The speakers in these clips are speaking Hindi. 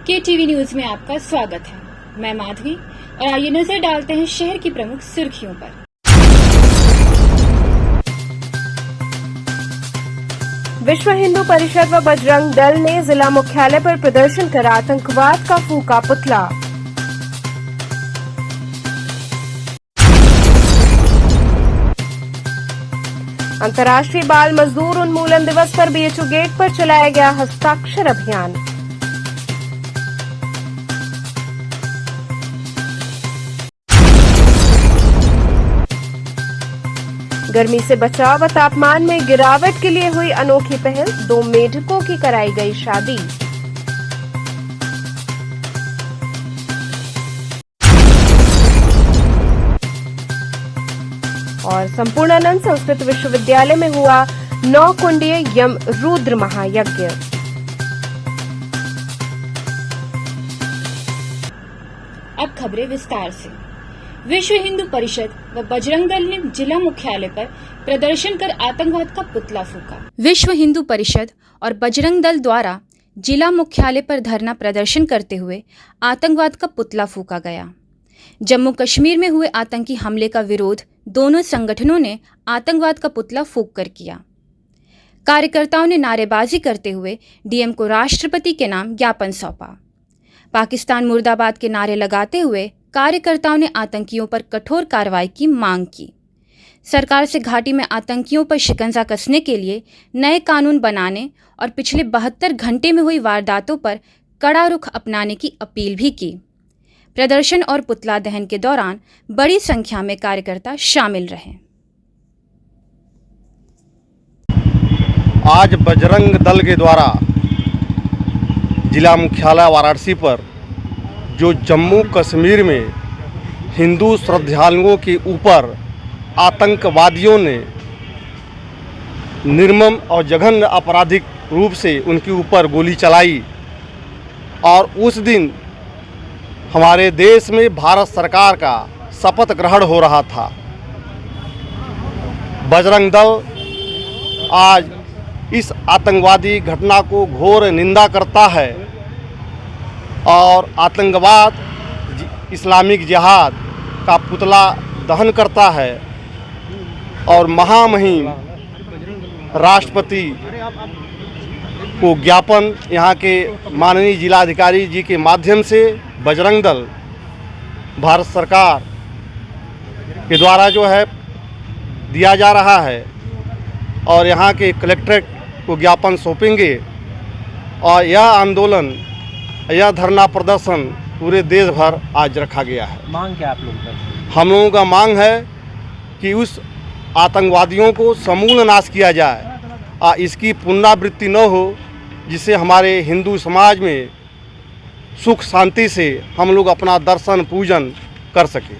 KTV न्यूज में आपका स्वागत है। मैं माधवी और आइए नजर डालते हैं शहर की प्रमुख सुर्खियों पर। विश्व हिंदू परिषद व बजरंग दल ने जिला मुख्यालय पर प्रदर्शन कर आतंकवाद का फूका पुतला। अंतर्राष्ट्रीय बाल मजदूर उन्मूलन दिवस पर BHU गेट पर चलाया गया हस्ताक्षर अभियान। गर्मी से बचाव व तापमान में गिरावट के लिए हुई अनोखी पहल, 2 मेढकों की कराई गई शादी। और संपूर्णानंद संस्कृत विश्वविद्यालय में हुआ 9 कुंडीय यम रुद्र महायज्ञ। अब खबरें विस्तार से। विश्व हिंदू परिषद व बजरंग दल ने जिला मुख्यालय पर प्रदर्शन कर आतंकवाद का पुतला फूका। विश्व हिंदू परिषद और बजरंग दल द्वारा जिला मुख्यालय पर धरना प्रदर्शन करते हुए आतंकवाद का पुतला फूका गया। जम्मू कश्मीर में हुए आतंकी हमले का विरोध दोनों संगठनों ने आतंकवाद का पुतला फूंक कर किया। कार्यकर्ताओं ने नारेबाजी करते हुए DM को राष्ट्रपति के नाम ज्ञापन सौंपा। पाकिस्तान मुर्दाबाद के नारे लगाते हुए कार्यकर्ताओं ने आतंकियों पर कठोर कार्रवाई की मांग की। सरकार से घाटी में आतंकियों पर शिकंजा कसने के लिए नए कानून बनाने और पिछले 72 घंटे में हुई वारदातों पर कड़ा रुख अपनाने की अपील भी की। प्रदर्शन और पुतला दहन के दौरान बड़ी संख्या में कार्यकर्ता शामिल रहे। आज बजरंग दल के द्वारा जिला मुख्यालय वाराणसी पर जो जम्मू कश्मीर में हिंदू श्रद्धालुओं के ऊपर आतंकवादियों ने निर्मम और जघन्य आपराधिक रूप से उनके ऊपर गोली चलाई और उस दिन हमारे देश में भारत सरकार का शपथ ग्रहण हो रहा था। बजरंग दल आज इस आतंकवादी घटना को घोर निंदा करता है और आतंकवाद इस्लामिक जिहाद का पुतला दहन करता है और महामहिम राष्ट्रपति को ज्ञापन यहाँ के माननीय जिलाधिकारी जी के माध्यम से बजरंग दल भारत सरकार के द्वारा जो है दिया जा रहा है और यहाँ के कलेक्ट्रेट को ज्ञापन सौंपेंगे और यह आंदोलन यह धरना प्रदर्शन पूरे देश भर आज रखा गया है। मांग क्या आप लोगों का? हम लोगों का मांग है कि उस आतंकवादियों को समूल नाश किया जाए और इसकी पुनरावृत्ति न हो, जिससे हमारे हिंदू समाज में सुख शांति से हम लोग अपना दर्शन पूजन कर सकें।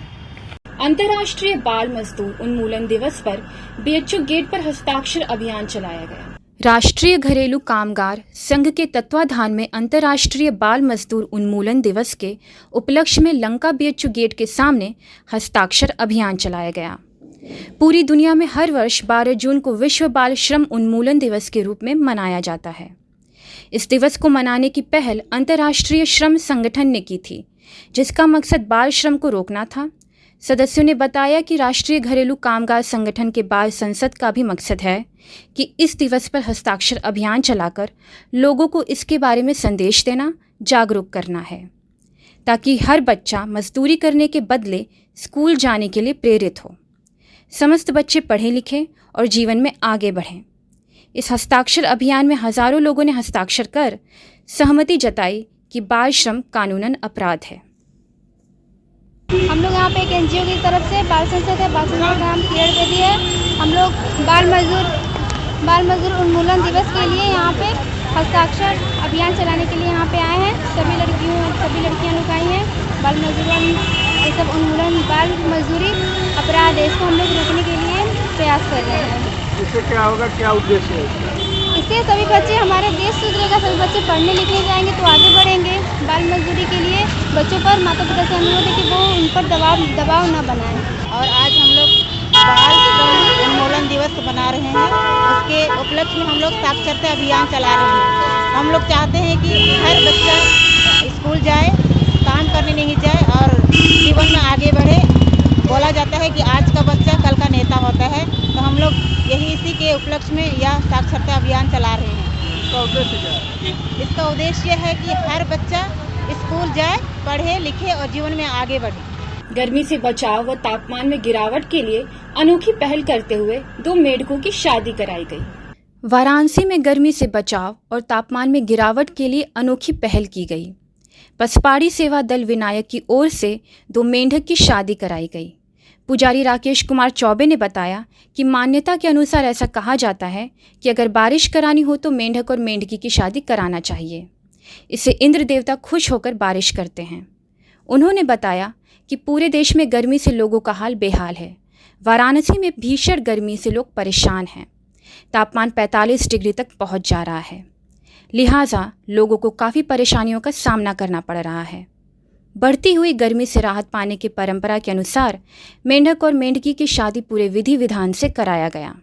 अंतर्राष्ट्रीय बाल मजदूर उन्मूलन दिवस पर BHU गेट पर हस्ताक्षर अभियान चलाया गया। राष्ट्रीय घरेलू कामगार संघ के तत्वाधान में अंतर्राष्ट्रीय बाल मजदूर उन्मूलन दिवस के उपलक्ष्य में लंका BHU गेट के सामने हस्ताक्षर अभियान चलाया गया। पूरी दुनिया में हर वर्ष 12 जून को विश्व बाल श्रम उन्मूलन दिवस के रूप में मनाया जाता है। इस दिवस को मनाने की पहल अंतर्राष्ट्रीय श्रम संगठन ने की थी, जिसका मकसद बाल श्रम को रोकना था। सदस्यों ने बताया कि राष्ट्रीय घरेलू कामगार संगठन के बाल संसद का भी मकसद है कि इस दिवस पर हस्ताक्षर अभियान चलाकर लोगों को इसके बारे में संदेश देना, जागरूक करना है, ताकि हर बच्चा मजदूरी करने के बदले स्कूल जाने के लिए प्रेरित हो। समस्त बच्चे पढ़ें लिखें और जीवन में आगे बढ़ें। इस हस्ताक्षर अभियान में हजारों लोगों ने हस्ताक्षर कर सहमति जताई कि बाल श्रम कानूनन अपराध है। हम लोग यहाँ पे एक NGO की तरफ से बाल संसद है, बाल संसद का नाम क्रिएट कर दिया है। हम लोग बाल मजदूर उन्मूलन दिवस के लिए यहाँ पे हस्ताक्षर अभियान चलाने के लिए यहाँ पे आए हैं। सभी लड़कियाँ लोग आई हैं। बाल मजदूरी ये सब उन्मूलन बाल मजदूरी अपराध है, इसको हम लोग रोकने के लिए प्रयास कर रहे हैं। इससे क्या होगा, क्या उद्देश्य है? इससे सभी बच्चे, हमारे देश सुधरेगा, सभी बच्चे पढ़ने लिखने जाएंगे तो आगे बढ़ेंगे। बाल मजदूरी के लिए बच्चों पर माता पिता से अनुरोध है कि वो उन पर दबाव न बनाएं। और आज हम लोग बाल श्रम उन्मूलन दिवस मना रहे हैं। उसके उपलक्ष्य में हम लोग साक्षरता अभियान चला रहे हैं। हम लोग चाहते हैं कि हर बच्चा जाए, काम करने नहीं जाए और जीवन में आगे बढ़े। बोला जाता है कि आज का बच्चा कल का नेता होता है, तो हम लोग यही इसी के उपलक्ष्य में यह साक्षरता अभियान चला रहे हैं। इसका उद्देश्य क्या है? इसका उद्देश्य है कि हर बच्चा स्कूल जाए, पढ़े लिखे और जीवन में आगे बढ़े। गर्मी से बचाव व तापमान में गिरावट के लिए अनोखी पहल करते हुए 2 मेढकों की शादी कराई गई। वाराणसी में गर्मी से बचाव और तापमान में गिरावट के लिए अनोखी पहल की गई। पसपाड़ी सेवा दल विनायक की ओर से 2 मेंढक की शादी कराई गई। पुजारी राकेश कुमार चौबे ने बताया कि मान्यता के अनुसार ऐसा कहा जाता है कि अगर बारिश करानी हो तो मेंढक और मेंढकी की शादी कराना चाहिए। इससे इंद्र देवता खुश होकर बारिश करते हैं। उन्होंने बताया कि पूरे देश में गर्मी से लोगों का हाल बेहाल है। वाराणसी में भीषण गर्मी से लोग परेशान हैं। तापमान 45 डिग्री तक पहुंच जा रहा है, लिहाजा लोगों को काफ़ी परेशानियों का सामना करना पड़ रहा है। बढ़ती हुई गर्मी से राहत पाने की परंपरा के अनुसार मेंढक और मेंढकी की शादी पूरे विधि विधान से कराया गया।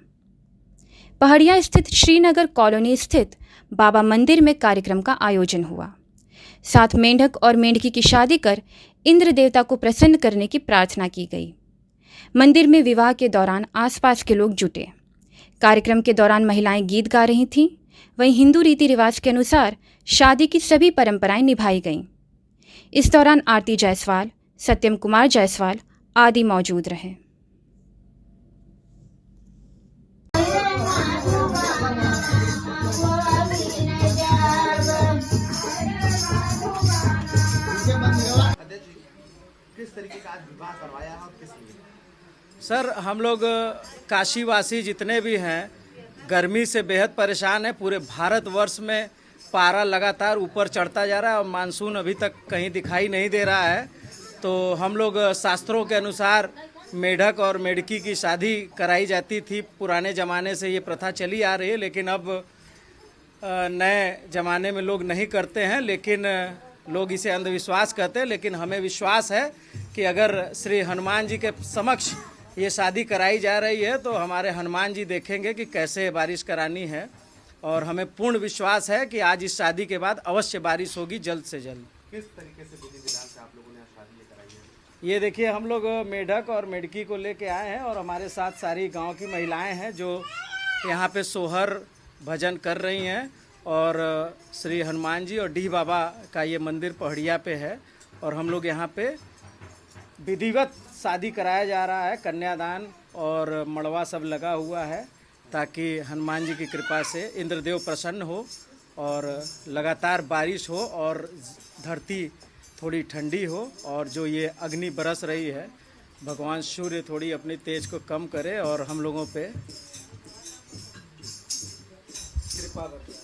पहाड़िया स्थित श्रीनगर कॉलोनी स्थित बाबा मंदिर में कार्यक्रम का आयोजन हुआ। साथ मेंढक और मेंढकी की शादी कर इंद्र देवता को प्रसन्न करने की प्रार्थना की गई। मंदिर में विवाह के दौरान आसपास के लोग जुटे। कार्यक्रम के दौरान महिलाएं गीत गा रही थीं। वहीं हिंदू रीति रिवाज के अनुसार शादी की सभी परंपराएं निभाई गईं। इस दौरान आरती जायसवाल, सत्यम कुमार जायसवाल आदि मौजूद रहे। किस तरीके का आज विवाह करवाया और किस लिए? सर, हम लोग काशीवासी जितने भी हैं गर्मी से बेहद परेशान हैं। पूरे भारतवर्ष में पारा लगातार ऊपर चढ़ता जा रहा है और मानसून अभी तक कहीं दिखाई नहीं दे रहा है। तो हम लोग शास्त्रों के अनुसार मेढक और मेढकी की शादी कराई जाती थी। पुराने ज़माने से ये प्रथा चली आ रही है, लेकिन अब नए ज़माने में लोग नहीं करते हैं, लेकिन लोग इसे अंधविश्वास कहते हैं। लेकिन हमें विश्वास है कि अगर श्री हनुमान जी के समक्ष ये शादी कराई जा रही है तो हमारे हनुमान जी देखेंगे कि कैसे बारिश करानी है, और हमें पूर्ण विश्वास है कि आज इस शादी के बाद अवश्य बारिश होगी जल्द से जल्द। किस तरीके से विधि विधान से आप लोगों ने शादी कराई है? ये देखिए, हम लोग मेढक और मेढकी को लेके आए हैं और हमारे साथ सारी गांव की महिलाएं हैं जो यहाँ पे सोहर भजन कर रही हैं। और श्री हनुमान जी और डीह बाबा का ये मंदिर पहाड़िया पे है और हम लोग यहाँ पे विधिवत शादी कराया जा रहा है। कन्यादान और मड़वा सब लगा हुआ है ताकि हनुमान जी की कृपा से इंद्रदेव प्रसन्न हो और लगातार बारिश हो और धरती थोड़ी ठंडी हो, और जो ये अग्नि बरस रही है भगवान सूर्य थोड़ी अपनी तेज को कम करे और हम लोगों पे कृपा बरसाए।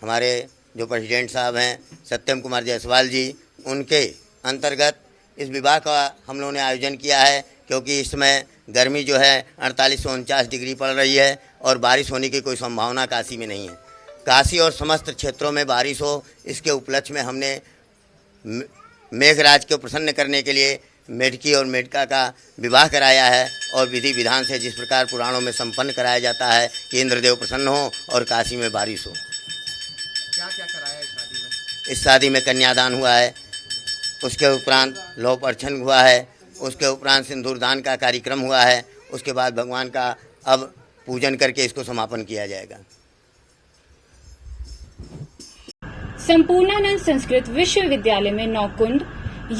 हमारे जो प्रेसिडेंट साहब हैं सत्यम कुमार जायसवाल जी, उनके अंतर्गत इस विवाह का हम लोगों ने आयोजन किया है, क्योंकि इस समय गर्मी जो है 48 से 49 डिग्री पड़ रही है और बारिश होने की कोई संभावना काशी में नहीं है। काशी और समस्त क्षेत्रों में बारिश हो, इसके उपलक्ष्य में हमने मेघराज को प्रसन्न करने के लिए मेढकी और मेढका का विवाह कराया है। और विधि विधान से जिस प्रकार पुराणों में संपन्न कराया जाता है कि इंद्रदेव प्रसन्न हो और काशी में बारिश हो। क्या क्या कराया इस शादी में? इस शादी में कन्यादान हुआ है, उसके उपरांत लौह अर्चन हुआ है, उसके उपरांत सिंदूरदान का कार्यक्रम हुआ है। उसके बाद भगवान का अब पूजन करके इसको समापन किया जाएगा। संपूर्णानंद संस्कृत विश्वविद्यालय में 9 कुंड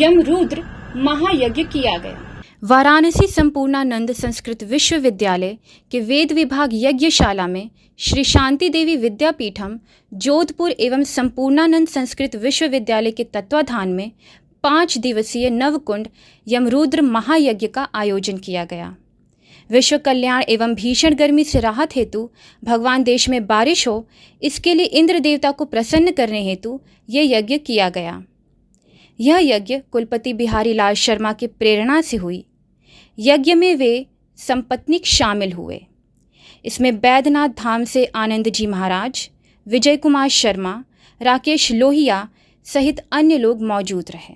यमरुद्र महायज्ञ किया गया। वाराणसी संपूर्णानंद संस्कृत विश्वविद्यालय के वेद विभाग यज्ञशाला में श्री शांति देवी विद्यापीठम जोधपुर एवं संपूर्णानंद संस्कृत विश्वविद्यालय के तत्वाधान में 5 दिवसीय नवकुंड यमरुद्र महायज्ञ का आयोजन किया गया। विश्व कल्याण एवं भीषण गर्मी से राहत हेतु भगवान देश में बारिश हो, इसके लिए इंद्र देवता को प्रसन्न करने हेतु यह यज्ञ किया गया। यह यज्ञ कुलपति बिहारी लाल शर्मा की प्रेरणा से हुई। यज्ञ में वे संपत्निक शामिल हुए। इसमें बैद्यनाथ धाम से आनंद जी महाराज, विजय कुमार शर्मा, राकेश लोहिया सहित अन्य लोग मौजूद रहे।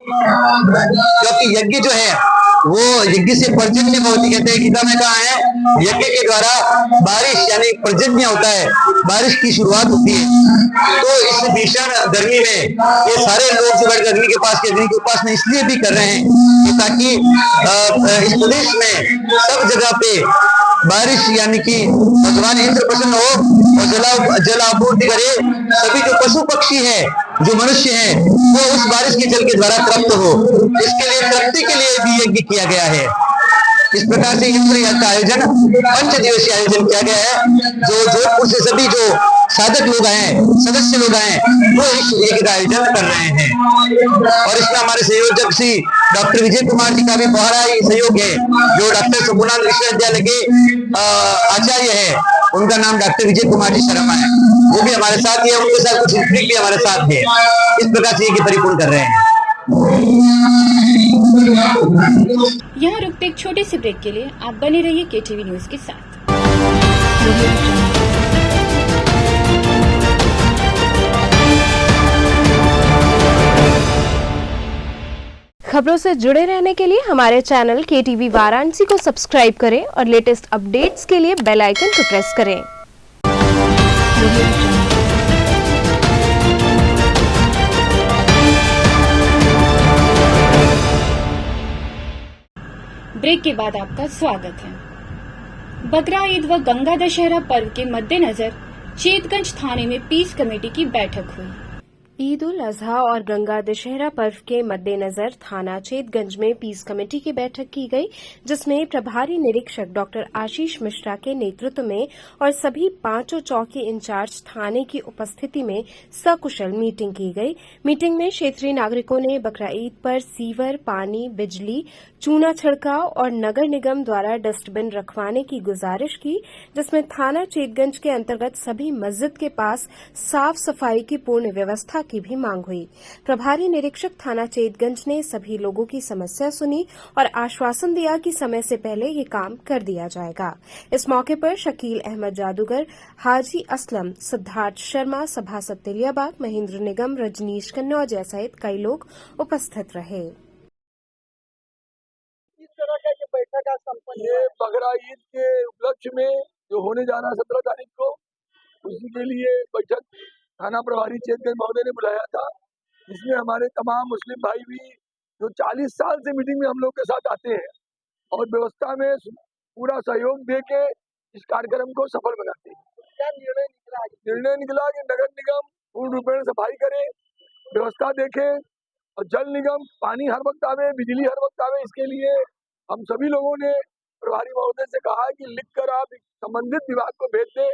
क्योंकि यज्ञ जो है वो यज्ञ से परिचय नहीं बहुत, कहते हैं गीता में कहा है यज्ञ के द्वारा बारिश यानी पर्जन्य होता है, बारिश की शुरुआत होती है। तो इस भीषण गर्मी में ये सारे लोग जो गर्मी के पास अग्नि की उपासना इसलिए भी कर रहे हैं कि ताकि इस प्रदेश में सब जगह पे बारिश यानी कि भगवान इंद्र प्रसन्न हो और जल आपूर्ति करे। सभी जो पशु पक्षी हैं, जो मनुष्य हैं, वो उस बारिश के जल के द्वारा तृप्त हो। इसके लिए तृप्ति के लिए भी यज्ञ किया गया है। इस प्रकार से यज्ञ का आयोजन 5 दिवसीय आयोजन किया गया है। जो जोधपुर से सभी जो साधक लोग आए, सदस्य लोग आए, वो इस यज्ञ का आयोजन कर रहे हैं। और इसमें हमारे संयोजक श्री डॉक्टर विजय कुमार जी का भी बड़ा ही सहयोग है। जो डॉक्टर सुपुनानंद विश्वविद्यालय के आचार्य है, उनका नाम डॉक्टर विजय कुमार जी शर्मा है, वो भी हमारे साथ ही है। उनके साथ कुछ ऋत्विक भी हमारे साथ है। इस प्रकार से यज्ञ परिपूर्ण कर रहे हैं। यहाँ रुकते एक छोटे से ब्रेक के लिए आप बने रहिए KTV न्यूज के साथ। खबरों से जुड़े रहने के लिए हमारे चैनल KTV वाराणसी को सब्सक्राइब करें और लेटेस्ट अपडेट्स के लिए बेल आइकन को प्रेस करें। ब्रेक के बाद आपका स्वागत है। बकरा ईद व गंगा दशहरा पर्व के मद्देनजर चेतगंज थाने में पीस कमेटी की बैठक हुई। ईद उल अजहा और गंगा दशहरा पर्व के मद्देनजर थाना चेतगंज में पीस कमेटी की बैठक की गई, जिसमें प्रभारी निरीक्षक डॉक्टर आशीष मिश्रा के नेतृत्व में और सभी 5 चौकी इंचार्ज थाने की उपस्थिति में सकुशल मीटिंग की गई। मीटिंग में क्षेत्रीय नागरिकों ने बकरा ईद पर सीवर, पानी, बिजली, चूना छिड़काव और नगर निगम द्वारा डस्टबिन रखवाने की गुजारिश की, जिसमें थाना चेतगंज के अंतर्गत सभी मस्जिद के पास साफ सफाई की पूर्ण व्यवस्था की भी मांग हुई। प्रभारी निरीक्षक थाना चेतगंज ने सभी लोगों की समस्या सुनी और आश्वासन दिया कि समय से पहले ये काम कर दिया जाएगा। इस मौके पर शकील अहमद जादूगर, हाजी असलम, सिद्धार्थ शर्मा, सभासद तिलियाबाग, महेंद्र निगम, रजनीश कन्नौजिया सहित कई लोग उपस्थित रहे। ये बकरा ईद के उपलक्ष्य में जो होने जा रहा है 17 तारीख को, उसी के लिए बैठक थाना प्रभारी चेतगंज महोदय ने बुलाया था। इसमें हमारे तमाम मुस्लिम भाई भी जो 40 साल से मीटिंग में हम लोग के साथ आते हैं और व्यवस्था में पूरा सहयोग दे के इस कार्यक्रम को सफल बनाते हैं। क्या निर्णय निकला कि नगर निगम पूर्ण रूप में सफाई करे, व्यवस्था देखे और जल निगम पानी हर वक्त आवे, बिजली हर वक्त आवे। इसके लिए हम सभी लोगों ने प्रभारी महोदय से कहा है कि लिखकर आप संबंधित विभाग को भेज दें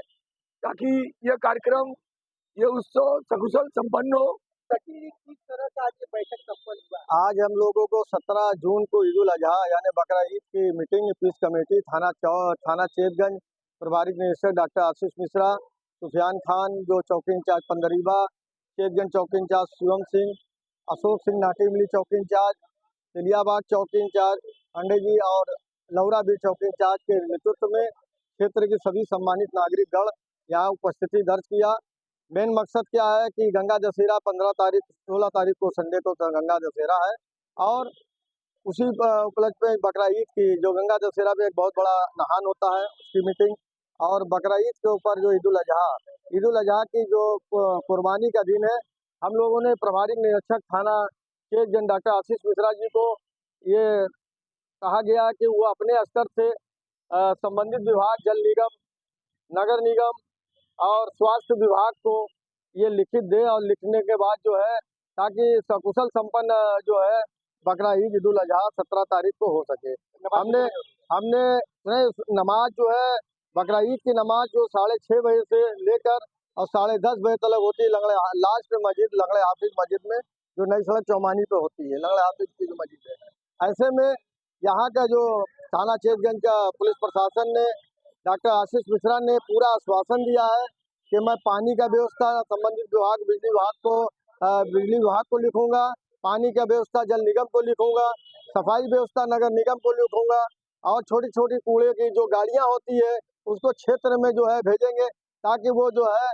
ताकि यह कार्यक्रम, ये उत्सव सकुशल संपन्न हो। किस तरह से आज ये बैठक सफल हुआ? आज हम लोगों को 17 जून को ईद उल अजहा यानी बकरा ईद की मीटिंग पीस कमेटी थाना चेतगंज प्रभारी निरीक्षक डॉक्टर आशीष मिश्रा, सुफियान खान जो चौकी इंचार्ज पंदरीबा, चेतगंज चौकी इंचार्ज शिवम सिंह, अशोक सिंह नाटीमिली चौकी इंचार्ज, तिलियाबाग चौकी इंचार्ज पांडे जी और लौरा भी चौकी इंचार्ज के नेतृत्व में क्षेत्र के सभी सम्मानित नागरिकगण यहाँ उपस्थिति दर्ज किया। मेन मकसद क्या है कि गंगा दशहरा 16 तारीख को संडे को गंगा दशहरा है और उसी उपलक्ष्य में बकरा ईद की जो गंगा दशहरा में एक बहुत बड़ा नहान होता है, उसकी मीटिंग और बकरा ईद के ऊपर जो ईद उल अजहा की जो कुर्बानी का दिन है, हम लोगों ने प्रभारी निरीक्षक थाना चेतगंज डॉक्टर आशीष मिश्रा जी को ये कहा गया कि वो अपने स्तर से संबंधित विभाग जल निगम, नगर निगम और स्वास्थ्य विभाग को ये लिखित दे और लिखने के बाद जो है ताकि सकुशल संपन्न जो है बकरा ईद उल अजहा 17 तारीख को हो सके। हमने नमाज जो है बकरा ईद की नमाज जो 6:30 बजे से लेकर और 10:30 बजे तक होती है लास्ट मस्जिद लंगड़े हाफिज मस्जिद में जो नई सड़क चौमानी पे होती है, लंगड़े हाफिज की जो मस्जिद है। ऐसे में यहाँ का जो थाना चेतगंज का पुलिस प्रशासन ने डॉक्टर आशीष मिश्रा ने पूरा आश्वासन दिया है कि मैं पानी का व्यवस्था संबंधित विभाग बिजली विभाग को लिखूंगा, पानी का व्यवस्था जल निगम को लिखूंगा, सफाई व्यवस्था नगर निगम को लिखूंगा और छोटी छोटी कूड़े की जो गाड़ियां होती है उसको क्षेत्र में जो है भेजेंगे ताकि वो जो है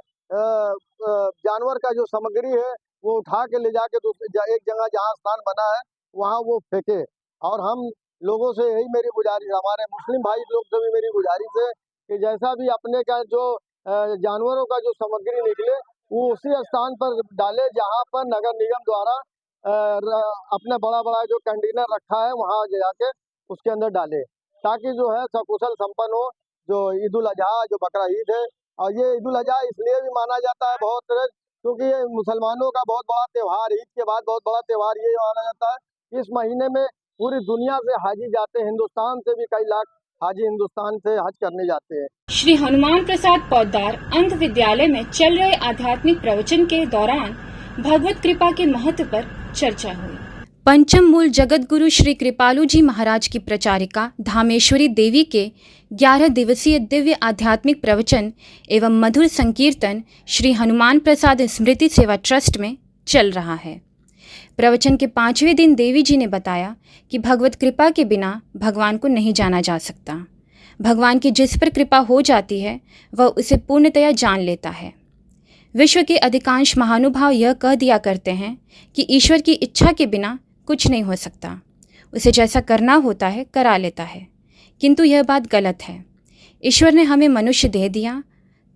जानवर का जो सामग्री है वो उठा के ले जाके एक जगह जहाँ स्थान बना है वहाँ वो फेंके। और हम लोगों से यही मेरी गुजारिश, हमारे मुस्लिम भाई लोग से भी मेरी गुजारिश है कि जैसा भी अपने का जो जानवरों का जो सामग्री निकले वो उसी स्थान पर डाले जहाँ पर नगर निगम द्वारा अपना बड़ा बड़ा जो कंटेनर रखा है वहाँ जाके उसके अंदर डाले, ताकि जो है सकुशल संपन्न हो जो ईद उल अजहा जो बकरा ईद है। और ये ईद उल अजहा इसलिए भी माना जाता है बहुत क्योंकि ये मुसलमानों का बहुत बड़ा त्यौहार, ईद के बाद बहुत बड़ा त्यौहार ये माना जाता है। इस महीने में पूरी दुनिया से हाजी जाते हैं, हिंदुस्तान से भी कई लाख हाजी हिंदुस्तान से हज करने जाते हैं। श्री हनुमान प्रसाद पौद्दार अंध विद्यालय में चल रहे आध्यात्मिक प्रवचन के दौरान भगवत कृपा के महत्व पर चर्चा हुई। पंचम मूल जगत गुरु श्री कृपालु जी महाराज की प्रचारिका धामेश्वरी देवी के 11 दिवसीय दिव्य आध्यात्मिक प्रवचन एवं मधुर संकीर्तन श्री हनुमान प्रसाद स्मृति सेवा ट्रस्ट में चल रहा है। प्रवचन के 5वें दिन देवी जी ने बताया कि भगवत कृपा के बिना भगवान को नहीं जाना जा सकता। भगवान की जिस पर कृपा हो जाती है वह उसे पूर्णतया जान लेता है। विश्व के अधिकांश महानुभाव यह कह दिया करते हैं कि ईश्वर की इच्छा के बिना कुछ नहीं हो सकता, उसे जैसा करना होता है करा लेता है, किंतु यह बात गलत है। ईश्वर ने हमें मनुष्य दे दिया,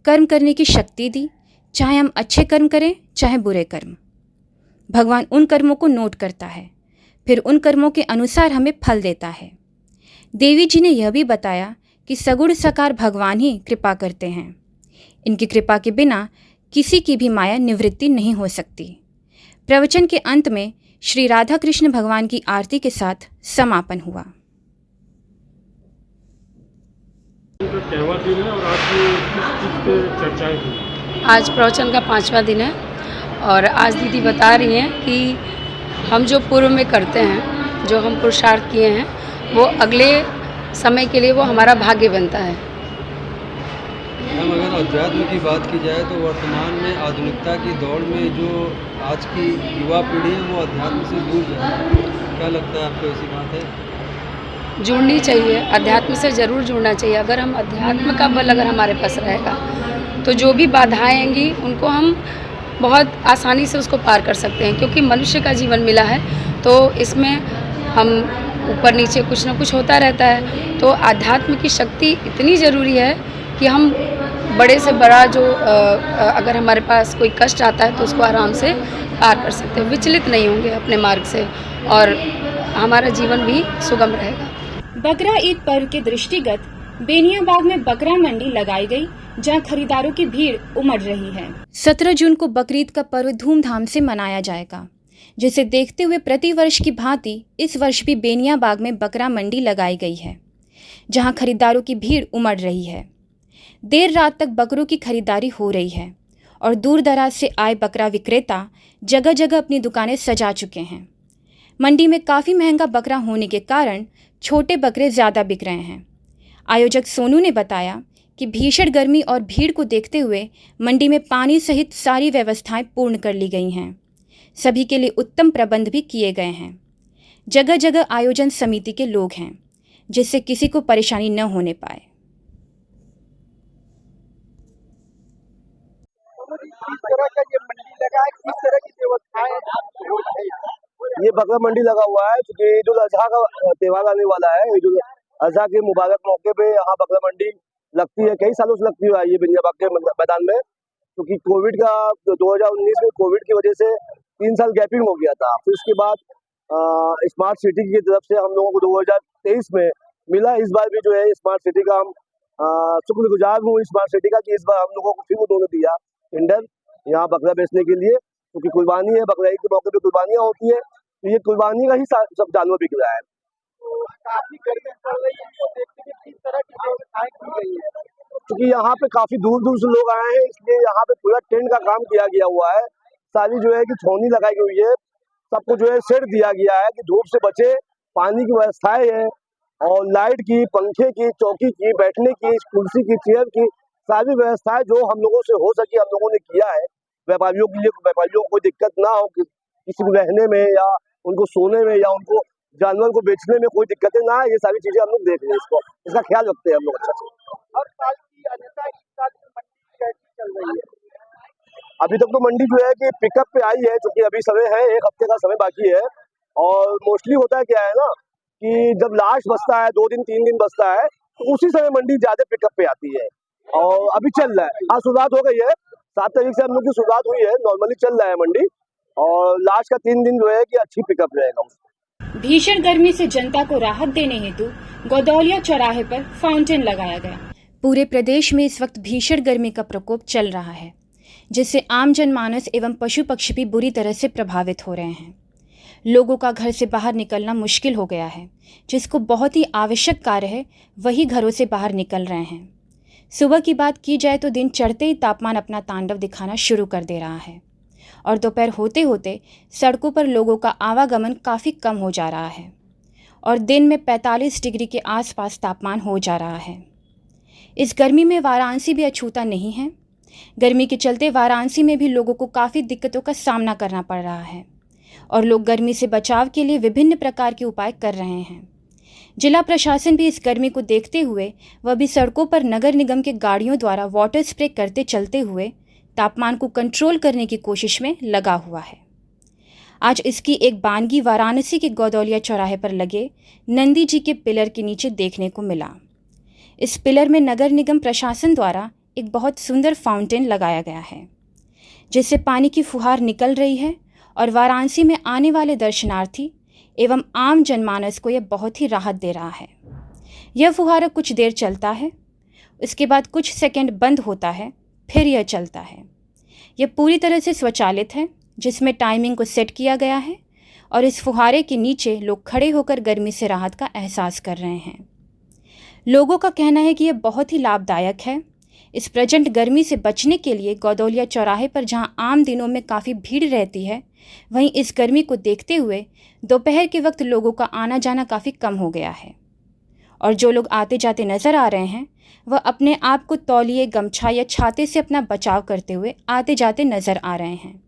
कर्म करने की शक्ति दी, चाहे हम अच्छे कर्म करें चाहे बुरे कर्म। भगवान उन कर्मों को नोट करता है, फिर उन कर्मों के अनुसार हमें फल देता है। देवी जी ने यह भी बताया कि सगुण साकार भगवान ही कृपा करते हैं, इनकी कृपा के बिना किसी की भी माया निवृत्ति नहीं हो सकती। प्रवचन के अंत में श्री राधा कृष्ण भगवान की आरती के साथ समापन हुआ। आज प्रवचन का 5वां दिन है और आज दीदी बता रही हैं कि हम जो पूर्व में करते हैं, जो हम पुरुषार्थ किए हैं, वो अगले समय के लिए वो हमारा भाग्य बनता है। हम अगर अध्यात्म की बात की जाए तो वर्तमान में आधुनिकता की दौड़ में जो आज की युवा पीढ़ी है वो अध्यात्म से दूर जा रही है। क्या लगता है आपको, ऐसी बात है? जुड़नी चाहिए, अध्यात्म से ज़रूर जुड़ना चाहिए। अगर हम अध्यात्म का बल अगर हमारे पास रहेगा तो जो भी बाधाएं आएंगी उनको हम बहुत आसानी से उसको पार कर सकते हैं, क्योंकि मनुष्य का जीवन मिला है तो इसमें हम ऊपर नीचे कुछ ना कुछ होता रहता है। तो अध्यात्म की शक्ति इतनी ज़रूरी है कि हम बड़े से बड़ा जो अगर हमारे पास कोई कष्ट आता है तो उसको आराम से पार कर सकते हैं, विचलित नहीं होंगे अपने मार्ग से और हमारा जीवन भी सुगम रहेगा। बकरा ईद पर्व के दृष्टिगत बेनियाबाग में बकरा मंडी लगाई गई, जहां खरीदारों की भीड़ उमड़ रही है। 17 जून को बकरीद का पर्व धूमधाम से मनाया जाएगा, जिसे देखते हुए प्रतिवर्ष की भांति इस वर्ष भी बेनियाबाग में बकरा मंडी लगाई गई है, जहां खरीदारों की भीड़ उमड़ रही है। देर रात तक बकरों की खरीदारी हो रही है और दूर दराज से आए बकरा विक्रेता जगह जगह अपनी दुकानें सजा चुके हैं। मंडी में काफ़ी महंगा बकरा होने के कारण छोटे बकरे ज़्यादा बिक रहे हैं। आयोजक सोनू ने बताया कि भीषण गर्मी और भीड़ को देखते हुए मंडी में पानी सहित सारी व्यवस्थाएं पूर्ण कर ली गई हैं। सभी के लिए उत्तम प्रबंध भी किए गए हैं। जगह जगह आयोजन समिति के लोग हैं, जिससे किसी को परेशानी न होने पाए। ये बकरा मंडी लगा हुआ है क्योंकि ईद उल अजहा का त्यौहार आने वाला है। ईद उल अजहा के मुबारक मौके पे यहाँ बकरा मंडी लगती है, कई सालों से लगती है ये बेनियाबाग के मैदान में, क्योंकि कोविड का 2019 में कोविड की वजह से 3 साल गैपिंग हो गया था। फिर उसके बाद स्मार्ट सिटी की तरफ से हम लोगों को 2023 में मिला। इस बार भी जो है स्मार्ट सिटी का हम शुक्रगुजार हूँ स्मार्ट सिटी का कि इस बार हम लोगों को फिर उन्होंने दिया टेंडर यहाँ बकरा बेचने के लिए, क्योंकि कुर्बानी है, बकरा ईद के मौके पे कुर्बानियाँ होती है, तो ये कुर्बानी का ही सब जानवर बिक रहा है। क्योंकि यहाँ पे काफी दूर दूर से लोग आए हैं, इसलिए यहाँ पे पूरा टेंट का काम किया गया हुआ है। सारी जो है कि छौनी लगाई हुई है, सबको जो है शेड दिया गया है कि धूप से बचे, पानी की व्यवस्थाएं है और लाइट की, पंखे की, चौकी की, बैठने की, कुर्सी की, चेयर की, सारी व्यवस्थाएं जो हम लोगों से हो सके हम लोगों ने किया है। व्यापारियों के लिए, व्यापारियों को कोई दिक्कत ना हो, किसी को रहने में या उनको सोने में या उनको जानवर को बेचने में कोई दिक्कतें ना है, ये सारी चीजें हम लोग देख रहे हैं, इसका ख्याल रखते हैं हम लोग अच्छा से। हर साल की अन्यथा इस साल मंडी कैसी चल रही है? अभी तक तो मंडी जो है कि पिकअप पे आई है, क्योंकि अभी समय है, 1 हफ्ते का समय बाकी है। और मोस्टली होता है क्या है ना कि जब लास्ट बचता है 2 दिन 3 दिन बचता है तो उसी समय मंडी ज्यादा पिकअप पे आती है और अभी चल रहा है। आज शुरुआत हो गई है, 7 तारीख से हम लोग की शुरुआत हुई है, नॉर्मली चल रहा है मंडी और लास्ट का 3 दिन जो है कि अच्छी पिकअप रहेगा। भीषण गर्मी से जनता को राहत देने हेतु गोदौलिया चौराहे पर फाउंटेन लगाया गया। पूरे प्रदेश में इस वक्त भीषण गर्मी का प्रकोप चल रहा है, जिससे आम जनमानस एवं पशु पक्षी भी बुरी तरह से प्रभावित हो रहे हैं। लोगों का घर से बाहर निकलना मुश्किल हो गया है। जिसको बहुत ही आवश्यक कार्य है वही घरों से बाहर निकल रहे हैं। सुबह की बात की जाए तो दिन चढ़ते ही तापमान अपना तांडव दिखाना शुरू कर दे रहा है और दोपहर होते होते सड़कों पर लोगों का आवागमन काफ़ी कम हो जा रहा है और दिन में 45 डिग्री के आसपास तापमान हो जा रहा है। इस गर्मी में वाराणसी भी अछूता नहीं है। गर्मी के चलते वाराणसी में भी लोगों को काफ़ी दिक्कतों का सामना करना पड़ रहा है और लोग गर्मी से बचाव के लिए विभिन्न प्रकार के उपाय कर रहे हैं। जिला प्रशासन भी इस गर्मी को देखते हुए वह भी सड़कों पर नगर निगम के गाड़ियों द्वारा वाटर स्प्रे करते चलते हुए तापमान को कंट्रोल करने की कोशिश में लगा हुआ है। आज इसकी एक बानगी वाराणसी के गोदौलिया चौराहे पर लगे नंदी जी के पिलर के नीचे देखने को मिला। इस पिलर में नगर निगम प्रशासन द्वारा एक बहुत सुंदर फाउंटेन लगाया गया है, जिससे पानी की फुहार निकल रही है और वाराणसी में आने वाले दर्शनार्थी एवं आम जनमानस को यह बहुत ही राहत दे रहा है। यह फुहारा कुछ देर चलता है, उसके बाद कुछ सेकंड बंद होता है, फिर यह चलता है। यह पूरी तरह से स्वचालित है, जिसमें टाइमिंग को सेट किया गया है और इस फुहारे के नीचे लोग खड़े होकर गर्मी से राहत का एहसास कर रहे हैं। लोगों का कहना है कि यह बहुत ही लाभदायक है। इस प्रचंड गर्मी से बचने के लिए गोदौलिया चौराहे पर जहां आम दिनों में काफ़ी भीड़ रहती है, वहीं इस गर्मी को देखते हुए दोपहर के वक्त लोगों का आना जाना काफ़ी कम हो गया है और जो लोग आते जाते नज़र आ रहे हैं वह अपने आप को तौलिए, गमछा या छाते से अपना बचाव करते हुए आते जाते नज़र आ रहे हैं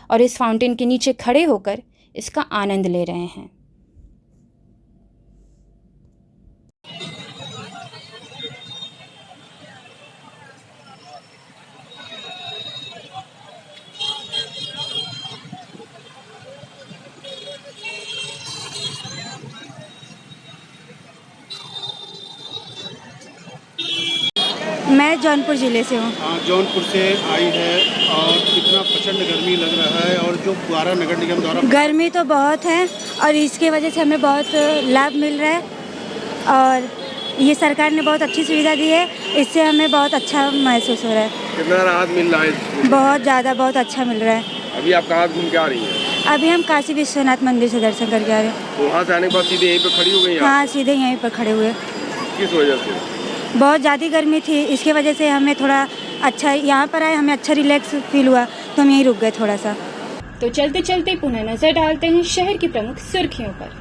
और इस फाउंटेन के नीचे खड़े होकर इसका आनंद ले रहे हैं। मैं जौनपुर ज़िले से हूँ। जौनपुर से आई है और कितना प्रचंड गर्मी लग रहा है और जो फुहारा नगर निगम द्वारा गर्मी तो बहुत है और इसके वजह से हमें बहुत लाभ मिल रहा है और ये सरकार ने बहुत अच्छी सुविधा दी है, इससे हमें बहुत अच्छा महसूस हो रहा है। कितना राहत मिल रहा है? बहुत ज़्यादा, बहुत अच्छा मिल रहा है। अभी आप कहाँ घूम के आ रही हैं? अभी हम काशी विश्वनाथ मंदिर से दर्शन करके आ रहे हैं। तो वहाँ से आने के बाद सीधे यहीं पे खड़ी हो गई? हाँ, सीधे यहीं पर खड़े हुए। किस वजह से? बहुत ज़्यादा गर्मी थी, इसके वजह से हमें थोड़ा अच्छा, यहाँ पर आए हमें अच्छा रिलैक्स फील हुआ तो हम यहीं रुक गए थोड़ा सा। तो चलते चलते पुनः नजर डालते हैं शहर की प्रमुख सुर्खियों पर।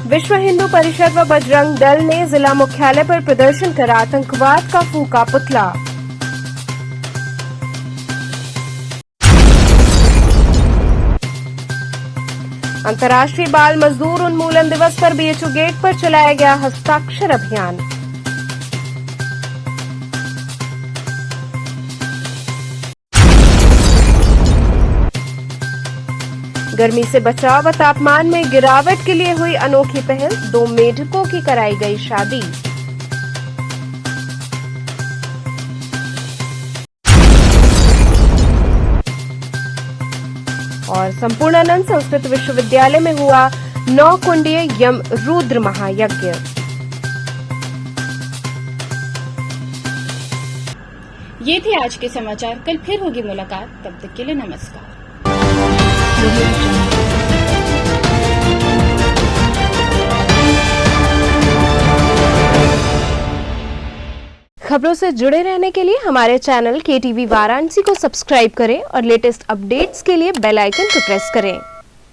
विश्व हिंदू परिषद व बजरंग दल ने जिला मुख्यालय पर प्रदर्शन कर आतंकवाद का फूका पुतला। अंतर्राष्ट्रीय बाल मजदूर उन्मूलन दिवस पर बीएचयू गेट पर चलाया गया हस्ताक्षर अभियान। गर्मी से बचाव व तापमान में गिरावट के लिए हुई अनोखी पहल, 2 मेढकों की कराई गई शादी। और संपूर्णानंद संस्कृत विश्वविद्यालय में हुआ 9 कुंडीय यम रुद्र महायज्ञ। ये थे आज के समाचार। कल फिर होगी मुलाकात, तब तक के लिए नमस्कार। खबरों से जुड़े रहने के लिए हमारे चैनल KTV वाराणसी को सब्सक्राइब करें और लेटेस्ट अपडेट्स के लिए बेल आइकन को प्रेस करें।